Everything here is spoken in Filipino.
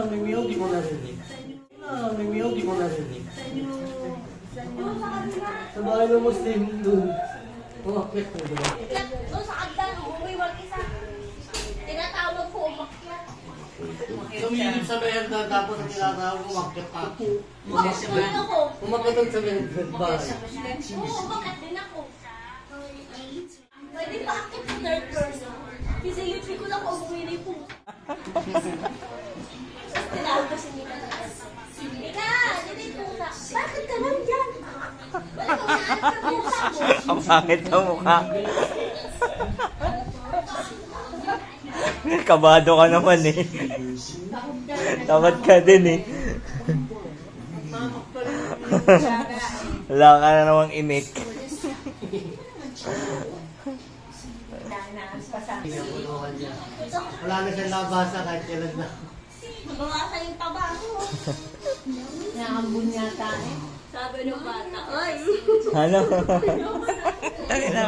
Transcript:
may meow, di mo narinig. May meow, di mo narinig. Sa bahay ng Muslim doon. Umakyat mo doon. Doon sa agdan, umuwi mag-isa. Tinatawag ko, umakyat. Sumilip sa merda, tapos ang tinatawag ko, umakyat pa. Umakyat din ako. Umakyat doon sa merda, bahay. Oo, umakyat din ako. Pwede pa akit sa third person. Kasi lipi ko lang kung umuwi po. Tapos tinawag ko si Mika. Mika, dito yung pusa. Bakit ka lang dyan? Wala kang naanap na pusa mo. Ang pangit ng mukha. Kabado ka naman eh. Takot ka din eh. Wala ka na namang imik. Wala na siyang nabasa kahit kailan na. Mabawasan yung taba ko. Nakambun yata eh. Sabi ng bata, ay! Ano? Tangina.